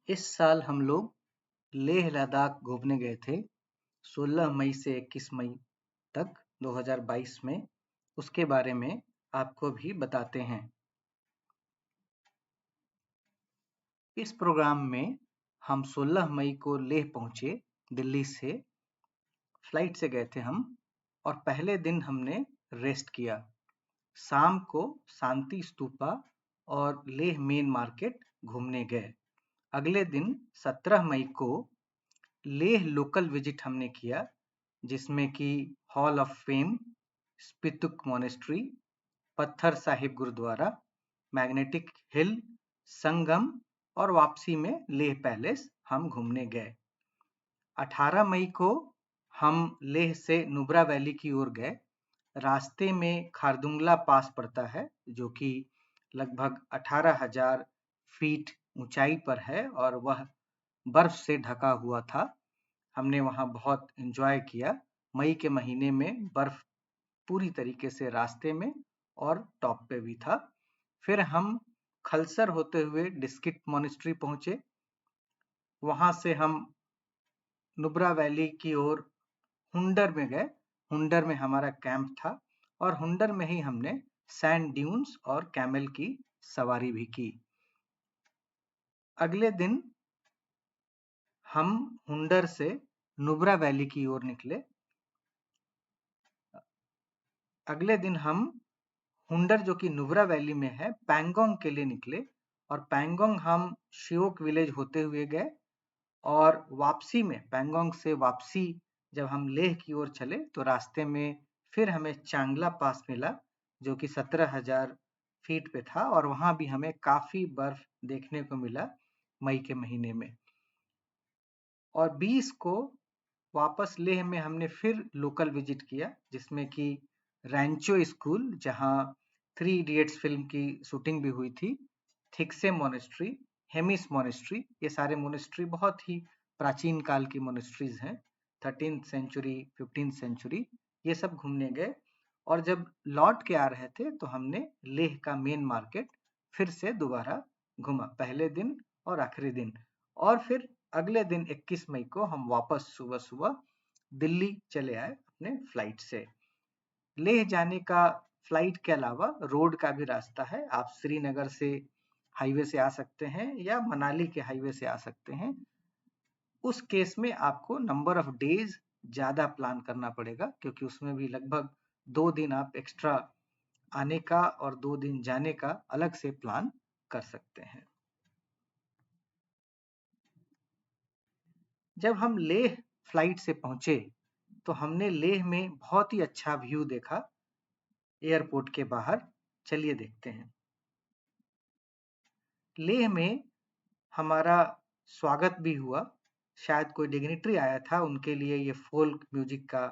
इस साल हम लोग लेह लद्दाख घूमने गए थे 16 मई से 21 मई तक 2022 में। उसके बारे में आपको भी बताते हैं। इस प्रोग्राम में हम 16 मई को लेह पहुंचे। दिल्ली से फ्लाइट से गए थे हम, और पहले दिन हमने रेस्ट किया। शाम को शांति स्तूपा और लेह मेन मार्केट घूमने गए। अगले दिन 17 मई को लेह लोकल विजिट हमने किया, जिसमें कि hall of fame, Spituk monastery, पत्थर साहिब गुरुद्वारा, मैग्नेटिक हिल, संगम और वापसी में लेह पैलेस हम घूमने गए। 18 मई को हम लेह से नुब्रा वैली की ओर गए। रास्ते में खारदुंगला पास पड़ता है, जो कि लगभग 18,000 फीट ऊंचाई पर है और वह बर्फ से ढका हुआ था। हमने वहां बहुत एंजॉय किया। मई के महीने में बर्फ पूरी तरीके से रास्ते में और टॉप पे भी था। फिर हम खलसर होते हुए डिस्किट मोनेस्ट्री पहुंचे। वहां से हम नुब्रा वैली की ओर हुंडर में गए। हुंडर में हमारा कैंप था और हुंडर में ही हमने सैंड ड्यून्स और कैमल की सवारी भी की। अगले दिन हम हुंडर से नुब्रा वैली की ओर निकले। अगले दिन हम हुंडर, जो कि नुब्रा वैली में है, पैंगोंग के लिए निकले और पैंगोंग हम शिओक विलेज होते हुए गए। और वापसी में पैंगोंग से वापसी जब हम लेह की ओर चले तो रास्ते में फिर हमें चांगला पास मिला, जो कि 17,000 फीट पे था, और वहां भी हमें काफी बर्फ देखने को मिला मई के महीने में। और 20 को वापस लेह में हमने फिर लोकल विजिट किया, जिसमें कि रैंचो स्कूल, जहां 3 इडियट्स फिल्म की शूटिंग भी हुई थी, थिक्से मोनेस्ट्री, हेमिस मोनेस्ट्री। ये सारे मोनेस्ट्री बहुत ही प्राचीन काल की मोनेस्ट्रीज हैं, 13th सेंचुरी, 15th सेंचुरी। ये सब घूमने गए। और जब लौट के आ रहे थे तो हमने लेह का मेन मार्केट फिर से दोबारा घूमा, पहले दिन और आखिरी दिन। और फिर अगले दिन 21 मई को हम वापस सुबह सुबह दिल्ली चले आए अपने फ्लाइट से। लेह जाने का फ्लाइट के अलावा रोड का भी रास्ता है। आप श्रीनगर से हाईवे से आ सकते हैं या मनाली के हाईवे से आ सकते हैं। उस केस में आपको नंबर ऑफ डेज ज्यादा प्लान करना पड़ेगा, क्योंकि उसमें भी लगभग 2 दिन आप एक्स्ट्रा आने का और 2 दिन जाने का अलग से प्लान कर सकते हैं। जब हम लेह फ्लाइट से पहुंचे तो हमने लेह में बहुत ही अच्छा व्यू देखा एयरपोर्ट के बाहर। चलिए देखते हैं। लेह में हमारा स्वागत भी हुआ। शायद कोई डिग्निटरी आया था, उनके लिए ये फोल्क म्यूजिक का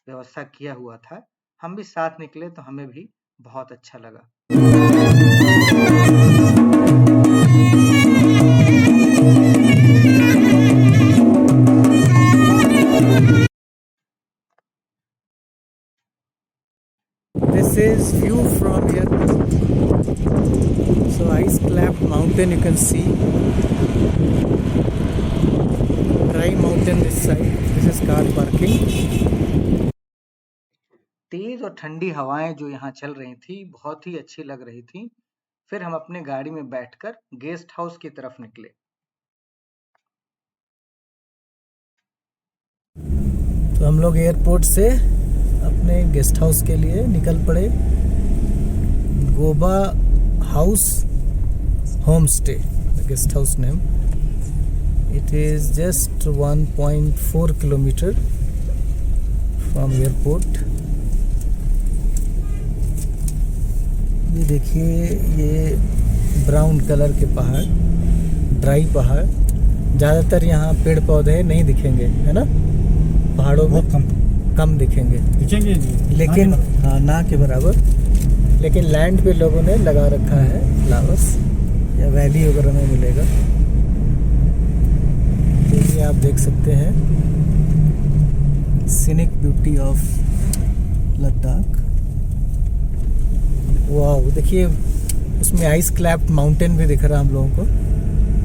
व्यवस्था किया हुआ था। हम भी साथ निकले तो हमें भी बहुत अच्छा लगा। This is view from here. So ice-capped mountain you can see. Dry mountain this side. This is car parking. तेज और ठंडी हवाएं जो यहाँ चल रही थी बहुत ही अच्छी लग रही थी। फिर हम अपने गाड़ी में बैठकर गेस्ट हाउस की तरफ निकले। तो हम लोग एयरपोर्ट से अपने गेस्ट हाउस के लिए निकल पड़े। Goba house homestay, guest house name. It is just 1.4 kilometre from airport. ये देखिए, ये ब्राउन कलर के पहाड़, ड्राई पहाड़। ज़्यादातर यहाँ पेड़ पौधे नहीं दिखेंगे, है ना? पहाड़ों में कम दिखेंगे, लेकिन हाँ, ना के बराबर। लेकिन लैंड पे लोगों ने लगा रखा है फ्लावर्स, या वैली वगैरह में मिलेगा। तो ये आप देख सकते हैं सीनिक ब्यूटी ऑफ लद्दाख। वाह, देखिए उसमें आइस क्लैप्ड माउंटेन भी दिख रहा है हम लोगों को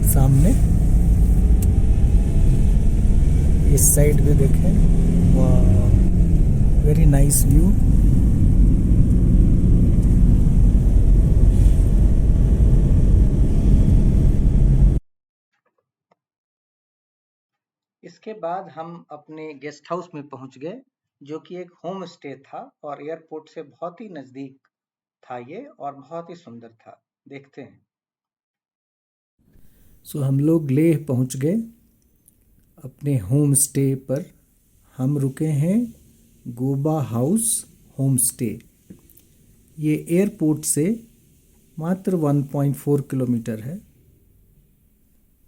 सामने। इस साइड भी देखें, वाह वेरी नाइस व्यू। इसके बाद हम अपने गेस्ट हाउस में पहुंच गए, जो कि एक होम स्टे था और एयरपोर्ट से बहुत ही नज़दीक था ये, और बहुत ही सुंदर था। देखते हैं। सो हम लोग लेह पहुंच गए अपने होम स्टे पर। हम रुके हैं गोबा हाउस होम स्टे। ये एयरपोर्ट से मात्र 1.4 किलोमीटर है।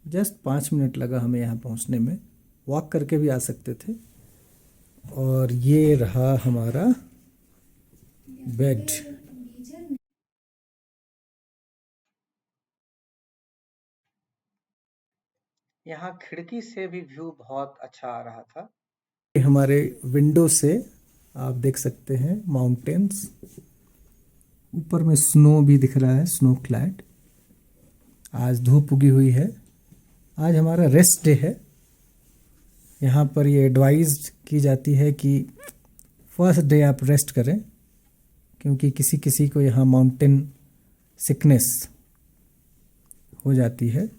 जस्ट 5 मिनट लगा हमें यहाँ पहुँचने में, वॉक करके भी आ सकते थे। और ये रहा हमारा बेड। यहाँ खिड़की से भी व्यू बहुत अच्छा आ रहा था। हमारे विंडो से आप देख सकते हैं माउंटेन्स, ऊपर में स्नो भी दिख रहा है, स्नो क्लैड। आज धूप उगी हुई है। आज हमारा रेस्ट डे है। यहाँ पर ये एडवाइज की जाती है कि फर्स्ट डे आप रेस्ट करें, क्योंकि किसी किसी को यहाँ माउंटेन सिकनेस हो जाती है।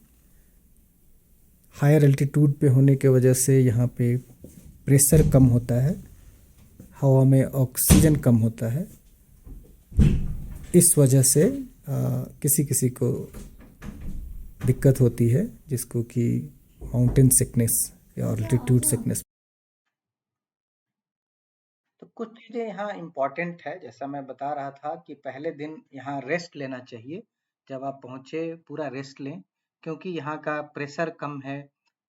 हायर एल्टीट्यूड पे होने के वजह से यहाँ पे प्रेशर कम होता है, हवा में ऑक्सीजन कम होता है। इस वजह से किसी किसी को दिक्कत होती है, जिसको कि माउंटेन सिकनेस या ऑल्टीट्यूड सिकनेस। तो कुछ चीज़ें यहाँ इम्पॉर्टेंट है, जैसा मैं बता रहा था कि पहले दिन यहाँ रेस्ट लेना चाहिए। जब आप पहुँचे पूरा रेस्ट लें, क्योंकि यहाँ का प्रेशर कम है,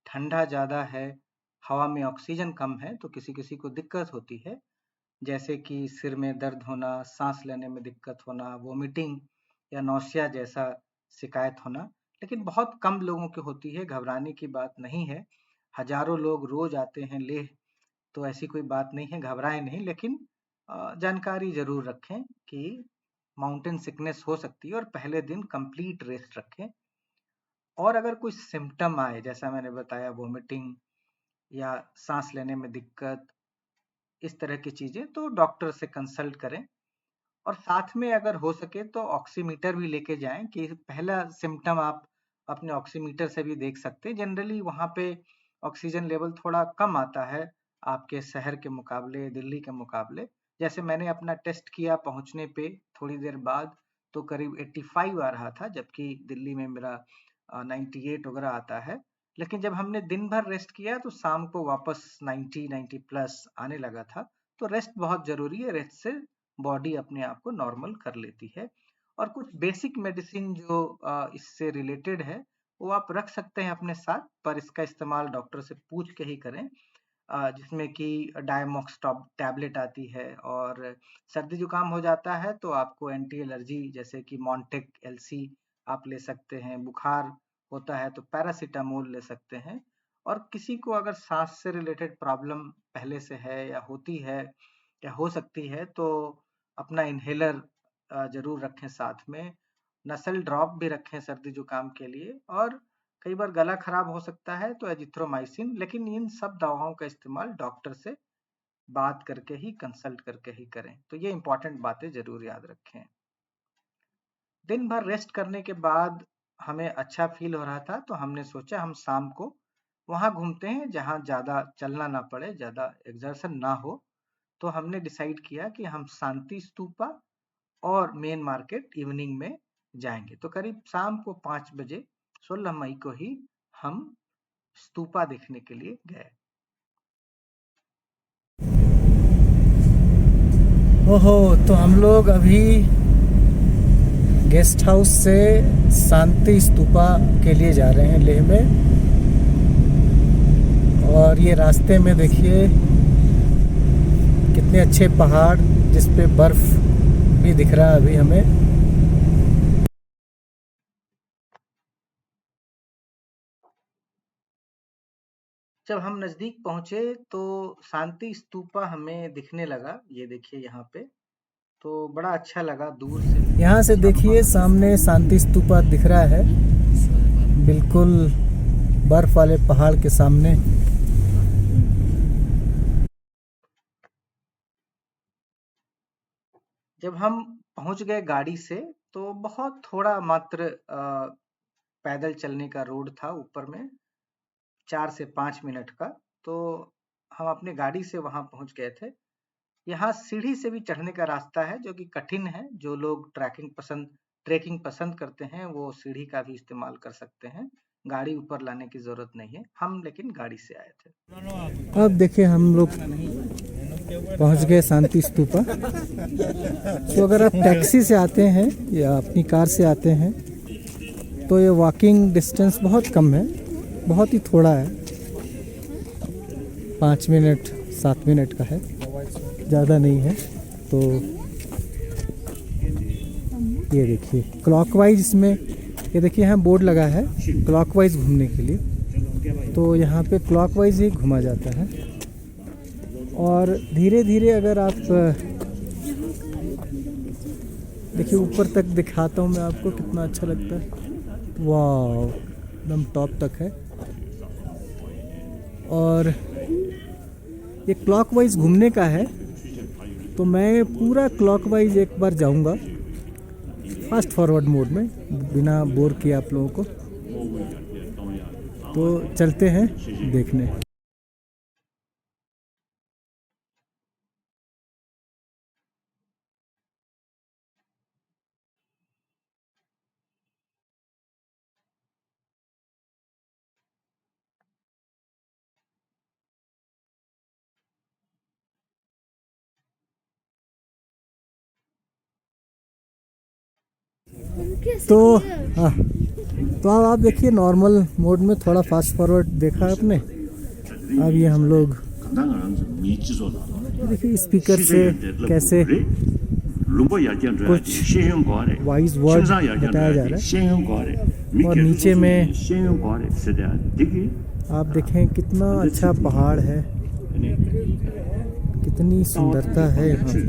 ठंडा ज़्यादा है, हवा में ऑक्सीजन कम है, तो किसी किसी को दिक्कत होती है, जैसे कि सिर में दर्द होना, सांस लेने में दिक्कत होना, वोमिटिंग या नौसिया जैसा शिकायत होना। लेकिन बहुत कम लोगों की होती है, घबराने की बात नहीं है। हजारों लोग रोज आते हैं लेह, तो ऐसी कोई बात नहीं है, घबराएं नहीं। लेकिन जानकारी जरूर रखें कि माउंटेन सिकनेस हो सकती है, और पहले दिन कंप्लीट रेस्ट रखें। और अगर कोई सिम्टम आए, जैसा मैंने बताया वोमिटिंग या सांस लेने में दिक्कत, इस तरह की चीजें, तो डॉक्टर से कंसल्ट करें। और साथ में अगर हो सके तो ऑक्सीमीटर भी लेके जाएं, कि पहला सिम्टम आप अपने ऑक्सीमीटर से भी देख सकते हैं। जनरली वहाँ पे ऑक्सीजन लेवल थोड़ा कम आता है आपके शहर के मुकाबले, दिल्ली के मुकाबले। जैसे मैंने अपना टेस्ट किया पहुँचने पे थोड़ी देर बाद, तो करीब 85 आ रहा था, जबकि दिल्ली में मेरा 98 वगैरह आता है। लेकिन जब हमने दिन भर रेस्ट किया तो शाम को वापस 90 प्लस आने लगा था। तो रेस्ट बहुत जरूरी है, रेस्ट से बॉडी अपने आप को नॉर्मल कर लेती है। और कुछ बेसिक मेडिसिन जो इससे रिलेटेड है, वो आप रख सकते हैं अपने साथ, पर इसका इस्तेमाल डॉक्टर से पूछ के ही करें। जिसमें कि डायमोक्स टैबलेट आती है, और सर्दी जुकाम हो जाता है तो आपको एंटी एलर्जी जैसे कि मॉन्टेक एलसी आप ले सकते हैं। बुखार होता है तो पैरासीटामोल ले सकते हैं। और किसी को अगर सांस से रिलेटेड प्रॉब्लम पहले से है या होती है या हो सकती है, तो अपना इन्हेलर जरूर रखें साथ में। नसल ड्रॉप भी रखें सर्दी जुकाम के लिए। और कई बार गला खराब हो सकता है तो एजिथ्रोमाइसिन। लेकिन इन सब दवाओं का इस्तेमाल डॉक्टर से बात करके ही, कंसल्ट करके ही करें। तो ये इंपॉर्टेंट बातें जरूर याद रखें। दिन भर रेस्ट करने के बाद हमें अच्छा फील हो रहा था, तो हमने सोचा हम शाम को वहां घूमते हैं जहां ज्यादा चलना ना पड़े, ज्यादा एक्सर्शन ना हो। तो हमने डिसाइड किया कि हम शांति स्तूपा और मेन मार्केट इवनिंग में जाएंगे। तो करीब शाम को 5 बजे 16 मई को ही हम स्तूपा देखने के लिए गए। ओहो, तो हम लोग अभी गेस्ट हाउस से शांति स्तूपा के लिए जा रहे हैं लेह में। और ये रास्ते में देखिए कितने अच्छे पहाड़, जिस पे बर्फ भी दिख रहा है अभी हमें। जब हम नजदीक पहुंचे तो शांति स्तूपा हमें दिखने लगा, ये देखिए यहाँ पे। तो बड़ा अच्छा लगा दूर से। यहाँ से देखिए सामने शांति स्तूपा दिख रहा है, बिल्कुल बर्फ वाले पहाड़ के सामने। जब हम पहुंच गए गाड़ी से तो बहुत थोड़ा मात्र पैदल चलने का रोड था ऊपर में, 4 से 5 मिनट का। तो हम अपनी गाड़ी से वहां पहुंच गए थे। यहाँ सीढ़ी से भी चढ़ने का रास्ता है जो कि कठिन है। जो लोग ट्रैकिंग पसंद करते हैं वो सीढ़ी का भी इस्तेमाल कर सकते हैं। गाड़ी ऊपर लाने की जरूरत नहीं है। हम लेकिन गाड़ी से आए थे। अब देखिए हम लोग पहुंच गए शांति स्तूपा। तो अगर आप टैक्सी से आते हैं या अपनी कार से आते हैं तो ये वॉकिंग डिस्टेंस बहुत कम है, बहुत ही थोड़ा है, 5 मिनट 7 मिनट का है, ज़्यादा नहीं है। तो ये देखिए क्लॉकवाइज इसमें, ये देखिए यहाँ बोर्ड लगा है क्लॉकवाइज घूमने के लिए। तो यहाँ पे क्लॉकवाइज ही घुमा जाता है। और धीरे धीरे अगर आप देखिए ऊपर तक दिखाता हूँ मैं आपको, कितना अच्छा लगता है। वाह, एकदम टॉप तक है। और ये क्लॉकवाइज घूमने का है तो मैं पूरा क्लॉकवाइज एक बार जाऊंगा फास्ट फॉरवर्ड मोड में, बिना बोर किए आप लोगों को। तो चलते हैं देखने। तो हाँ, तो अब आप देखिए नॉर्मल मोड में थोड़ा फास्ट फॉरवर्ड देखा आपने। अब ये हम लोग देखिए स्पीकर से कैसे कुछ वाइज वर्ड बताया जा रहा है। और नीचे में आप देखें कितना अच्छा पहाड़ है, कितनी सुंदरता है यहाँ पे।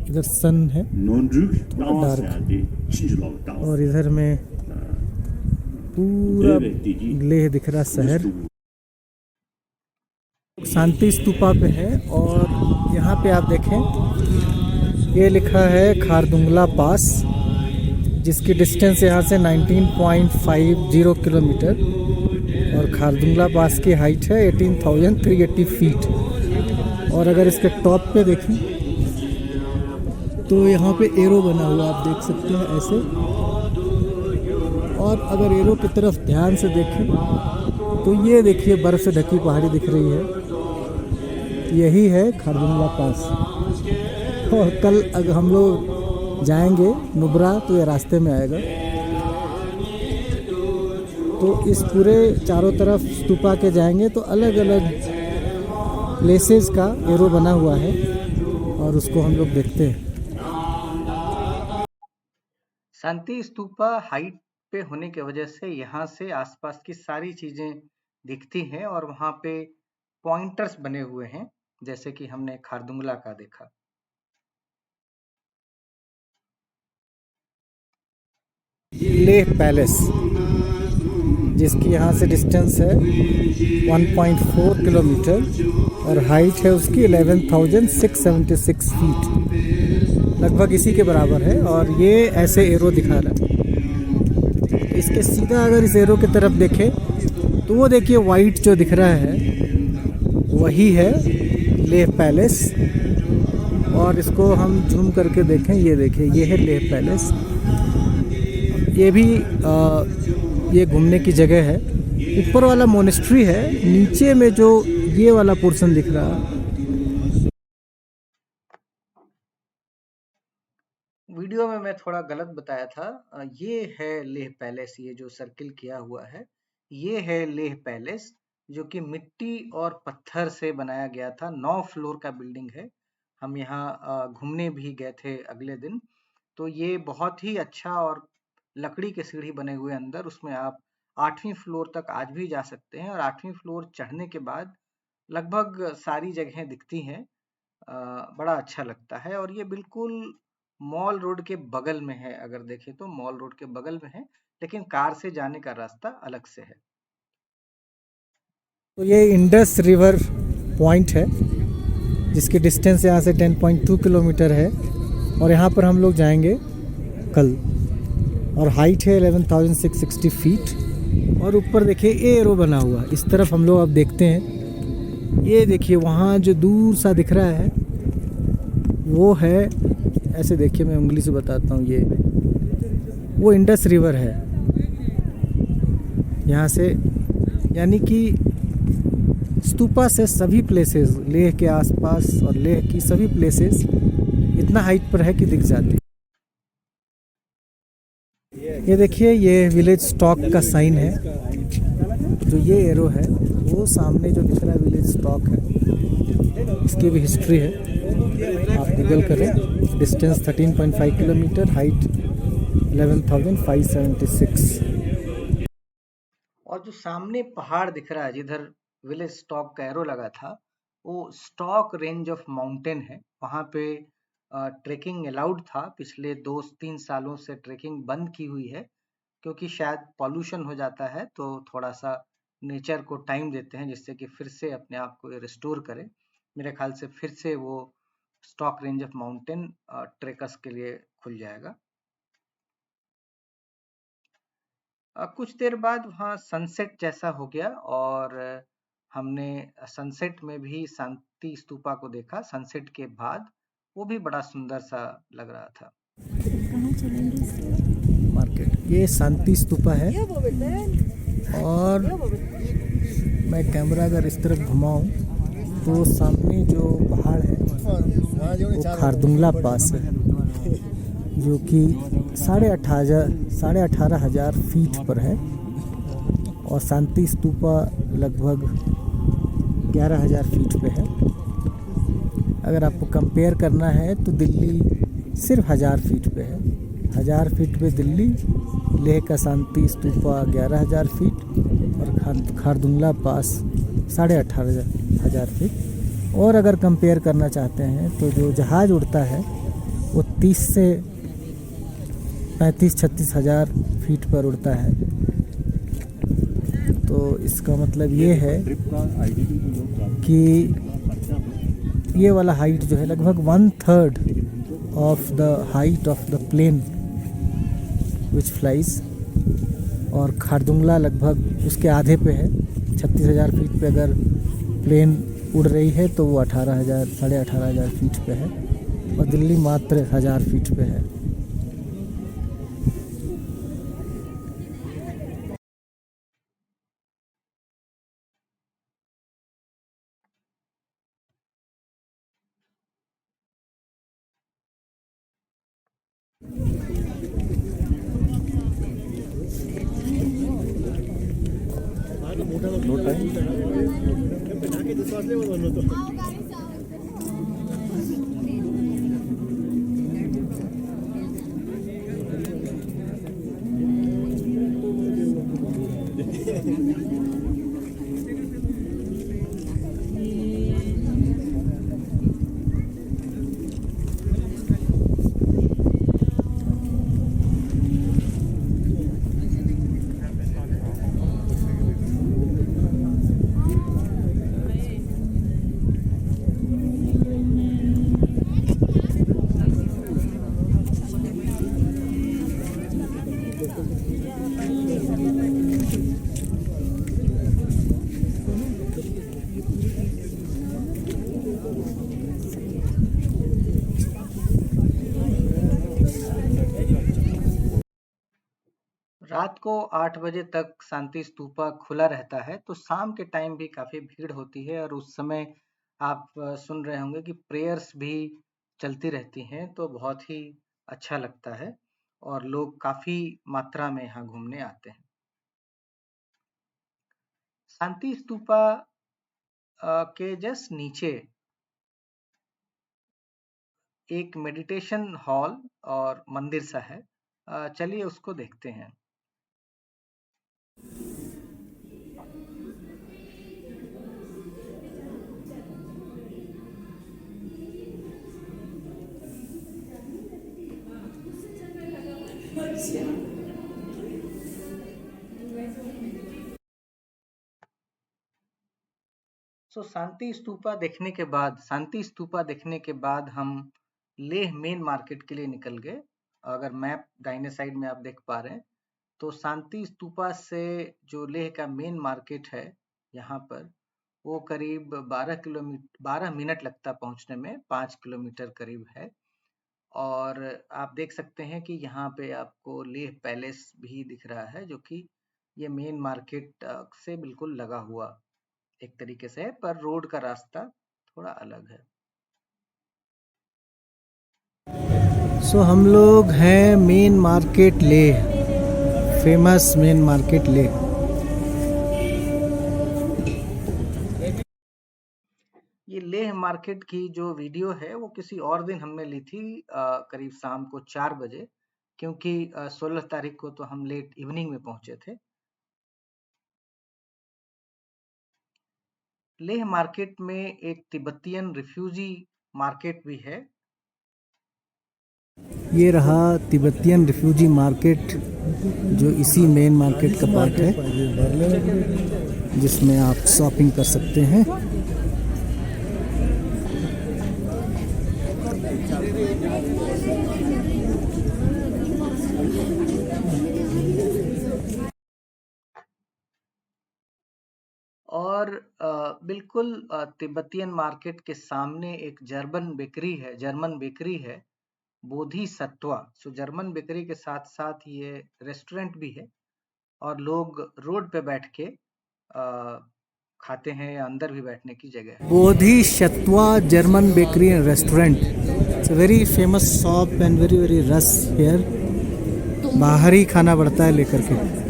इधर सन है डार्क, और इधर में पूरा लेह दिख रहा शहर। शांति स्तूपा पे है और यहाँ पे आप देखें ये लिखा है खारदुंगला पास, जिसकी डिस्टेंस यहाँ से 19.50 किलोमीटर। और खारदुंगला पास की हाइट है 18,380 फीट। और अगर इसके टॉप पे देखें तो यहाँ पे एरो बना हुआ आप देख सकते हैं ऐसे। और अगर एरो की तरफ ध्यान से देखें तो ये देखिए बर्फ़ से ढकी पहाड़ी दिख रही है, यही है खारदुंगला पास। और कल अगर हम लोग जाएंगे नुब्रा तो ये रास्ते में आएगा। तो इस पूरे चारों तरफ स्तूपा के जाएंगे तो अलग अलग प्लेसेस का एरो बना हुआ है और उसको हम लोग देखते हैं। शांति स्तूपा हाइट पे होने की वजह से यहाँ से आसपास की सारी चीजें दिखती हैं और वहाँ पे पॉइंटर्स बने हुए हैं, जैसे कि हमने खारदुंगला का देखा। लेह पैलेस, जिसकी यहाँ से डिस्टेंस है 1.4 किलोमीटर और हाइट है उसकी 11,676 फीट, लगभग इसी के बराबर है। और ये ऐसे एरो दिखा रहा है। इसके सीधा अगर इस एरो की तरफ देखें तो वो देखिए वाइट जो दिख रहा है वही है लेह पैलेस। और इसको हम जूम करके देखें, ये देखिए ये है लेह पैलेस। ये भी ये घूमने की जगह है। ऊपर वाला मोनेस्ट्री है, नीचे में जो ये वाला पोर्शन दिख रहा है। वीडियो में मैं थोड़ा गलत बताया था। ये है लेह पैलेस, ये जो सर्किल किया हुआ है ये है लेह पैलेस, जो कि मिट्टी और पत्थर से बनाया गया था। 9 फ्लोर का बिल्डिंग है। हम यहाँ घूमने भी गए थे अगले दिन। तो ये बहुत ही अच्छा, और लकड़ी के सीढ़ी बने हुए अंदर, उसमें आप 8वीं फ्लोर तक आज भी जा सकते हैं। और 8वीं फ्लोर चढ़ने के बाद लगभग सारी जगहें दिखती हैं। बड़ा अच्छा लगता है। और ये बिल्कुल मॉल रोड के बगल में है। अगर देखें तो मॉल रोड के बगल में है, लेकिन कार से जाने का रास्ता अलग से है। तो ये इंडस रिवर पॉइंट है जिसकी डिस्टेंस यहाँ से 10.2 किलोमीटर है, और यहाँ पर हम लोग जाएंगे कल। और हाइट है 11,660 फीट। और ऊपर देखिए ये एरो बना हुआ, इस तरफ हम लोग अब देखते हैं। ये देखिए वहाँ जो दूर सा दिख रहा है वो है, ऐसे देखिए मैं उंगली से बताता हूँ, ये वो इंडस रिवर है यहाँ से। यानी कि स्तूपा से सभी प्लेसेस, लेह के आसपास और लेह की सभी प्लेसेस इतना हाइट पर है कि दिख जाती। ये देखिए ये विलेज स्टॉक का साइन है, जो ये एरो है वो सामने जो दिख रहा है विलेज स्टॉक है। इसकी भी हिस्ट्री है, आप गूगल करें। Distance 13.5 kilometre, height 11,576। और जो सामने पहाड़ दिख रहा है जिधर विलेज स्टॉक का एरो लगा था, वो स्टॉक रेंज ऑफ माउंटेन है। वहाँ पे ट्रेकिंग अलाउड था। पिछले 2-3 सालों से ट्रेकिंग बंद की हुई है, क्योंकि शायद पॉल्यूशन हो जाता है, तो थोड़ा सा नेचर को टाइम देते हैं जिससे कि फिर से अपने आप को रिस्टोर करे। मेरे ख्याल से फिर से वो stock range of mountain trekkers के लिए खुल जाएगा। कुछ देर बाद वहाँ सनसेट जैसा हो गया, और हमने सनसेट में भी शांति स्तूपा को देखा। सनसेट के बाद वो भी बड़ा सुंदर सा लग रहा था। मार्केट, ये शांति स्तूपा है। और मैं कैमरा अगर इस तरफ घुमाऊं तो सामने जो पहाड़ है वो खारदुंगला पास है, जो कि 18,500 फीट पर है। और शांति स्तूपा लगभग 11,000 फीट पे है। अगर आपको कंपेयर करना है तो दिल्ली सिर्फ 1,000 फीट पे है। 1,000 फीट पे दिल्ली, लेह का शांति स्तूपा 11,000 फीट, और खारदुंगला पास 18,500 फीट। और अगर कंपेयर करना चाहते हैं तो जो जहाज़ उड़ता है वो 30 से 35-36 हज़ार फीट पर उड़ता है। तो इसका मतलब ये है कि ये वाला हाइट जो है लगभग 1/3 of the height of the plane which flies. और खारदुंगला लगभग उसके आधे पे है। 36,000 फीट पे अगर प्लेन उड़ रही है तो वो 18,000 18,500 फीट पे है। और दिल्ली मात्र 1,000 फीट पे है। रात को 8 बजे तक शांति स्तूपा खुला रहता है, तो शाम के टाइम भी काफी भीड़ होती है। और उस समय आप सुन रहे होंगे कि प्रेयर्स भी चलती रहती हैं, तो बहुत ही अच्छा लगता है और लोग काफी मात्रा में यहाँ घूमने आते हैं। शांति स्तूपा के जस्ट नीचे एक मेडिटेशन हॉल और मंदिर सा है। चलिए उसको देखते हैं। शांति स्तूपा देखने के बाद हम लेह मेन मार्केट के लिए निकल गए। अगर मैप दाहिने साइड में आप देख पा रहे हैं तो शांति स्तूपा से जो लेह का मेन मार्केट है यहाँ पर, वो करीब 12 मिनट लगता पहुंचने में, 5 किलोमीटर करीब है। और आप देख सकते हैं कि यहाँ पे आपको लेह पैलेस भी दिख रहा है, जो कि ये मेन मार्केट से बिल्कुल लगा हुआ एक तरीके से है, पर रोड का रास्ता थोड़ा अलग है। हम लोग हैं main market Leh, famous main market Leh. ये लेह मार्केट की जो वीडियो है वो किसी और दिन हमने ली थी, करीब शाम को 4 बजे, क्योंकि 16 तारीख को तो हम लेट इवनिंग में पहुंचे थे। लेह मार्केट में एक तिब्बतियन रिफ्यूजी मार्केट भी है। ये रहा तिब्बतियन रिफ्यूजी मार्केट, जो इसी मेन मार्केट का पार्ट है, जिसमें आप शॉपिंग कर सकते हैं। और बिल्कुल तिब्बतियन मार्केट के सामने एक जर्मन बेकरी है, बोधिसत्वा। जर्मन बेकरी के साथ साथ ये रेस्टोरेंट भी है, और लोग रोड पे बैठ के खाते हैं, या अंदर भी बैठने की जगह है। Bodhisattva German bakery and restaurant, it's a very famous shop and very very rush here. बाहर ही खाना पड़ता है लेकर के।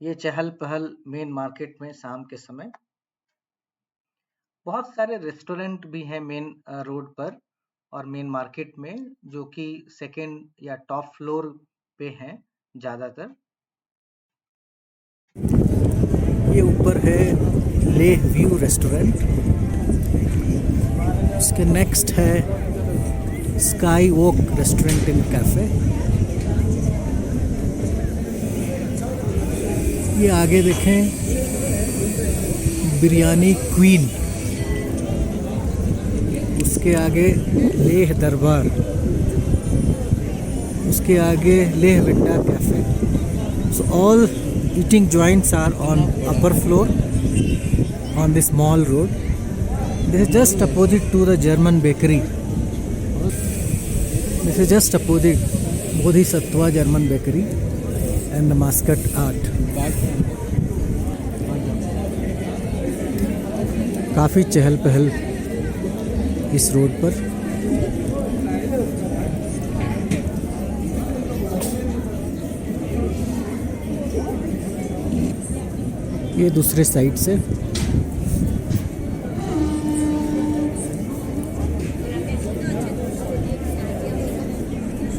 ये चहल पहल मेन मार्केट में शाम के समय। बहुत सारे रेस्टोरेंट भी हैं मेन रोड पर और मेन मार्केट में, जो कि सेकेंड या टॉप फ्लोर पे हैं ज्यादातर। ये ऊपर है लेह व्यू रेस्टोरेंट, उसके नेक्स्ट है sky walk restaurant and cafe. ये आगे देखें बिरयानी क्वीन, उसके आगे लेह दरबार, उसके आगे लेह विंडा cafe. So all eating joints are on upper floor on this mall road. This is just opposite to the German bakery. This is just opposite Bodhisattva German bakery and the Muscat art. काफ़ी चहल पहल इस road पर। ये दूसरे side से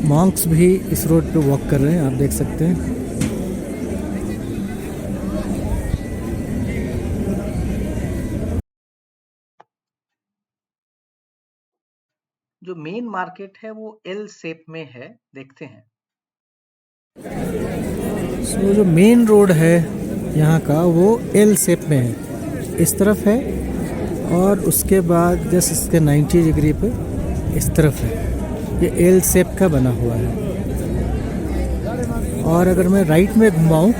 Monks भी इस road पे वॉक कर रहे हैं, आप देख सकते हैं। जो मेन मार्केट है वो एल शेप में है, देखते हैं। जो मेन रोड है यहाँ का वो एल शेप में है, इस तरफ है, और उसके बाद जस्ट इसके 90 डिग्री पे इस तरफ है। ये एल शेप का बना हुआ है। और अगर मैं राइट में घुमाऊं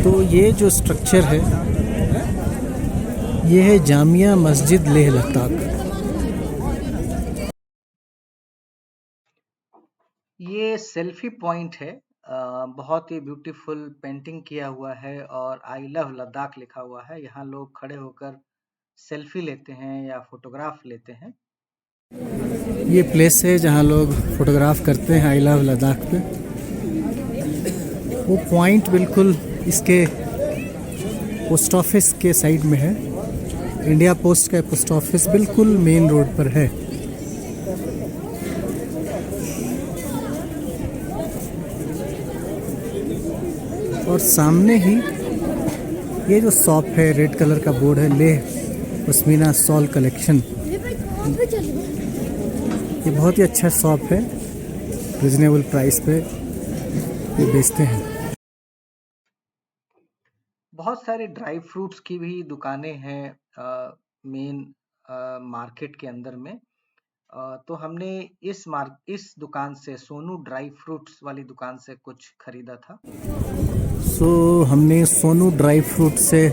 तो ये जो स्ट्रक्चर है ये है जामिया मस्जिद लेह लद्दाख। ये सेल्फी पॉइंट है, बहुत ही ब्यूटीफुल पेंटिंग किया हुआ है और आई लव लद्दाख लिखा हुआ है। यहाँ लोग खड़े होकर सेल्फी लेते हैं या फोटोग्राफ लेते हैं। ये प्लेस है जहाँ लोग फोटोग्राफ करते हैं आई लव लद्दाख पे। वो पॉइंट बिल्कुल इसके पोस्ट ऑफिस के साइड में है। इंडिया पोस्ट का पोस्ट ऑफिस बिल्कुल मेन रोड पर है। और सामने ही ये जो शॉप है, रेड कलर का बोर्ड है, लेह पश्मीना शॉल कलेक्शन। ये बहुत ही अच्छा शॉप है। रिजनेबल प्राइस पे ये बेचते हैं। बहुत सारे ड्राई फ्रूट्स की भी दुकानें हैं मेन मार्केट के अंदर में। तो हमने इस दुकान से, सोनू ड्राई फ्रूट्स वाली दुकान से कुछ खरीदा था। सो हमने सोनू ड्राई फ्रूट से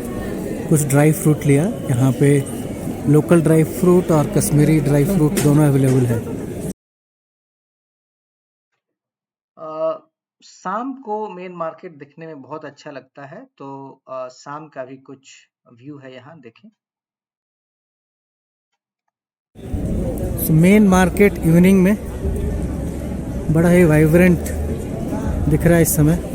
कुछ ड्राई फ्रूट लिया। यहाँ पे लोकल ड्राई फ्रूट और कश्मीरी ड्राई फ्रूट दोनों अवेलेबल है। शाम को मेन मार्केट दिखने में बहुत अच्छा लगता है, तो शाम का भी कुछ व्यू है यहाँ, देखें। सो मेन मार्केट इवनिंग में बड़ा ही वाइब्रेंट दिख रहा है इस समय।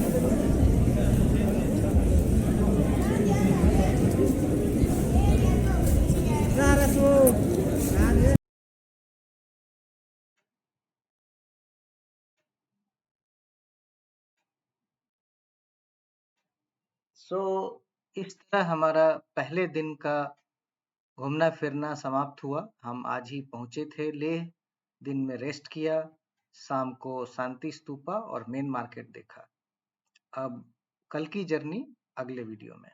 सो इस तरह हमारा पहले दिन का घूमना फिरना समाप्त हुआ। हम आज ही पहुंचे थे लेह, दिन में रेस्ट किया, शाम को शांति स्तूपा और मेन मार्केट देखा। अब कल की जर्नी अगले वीडियो में।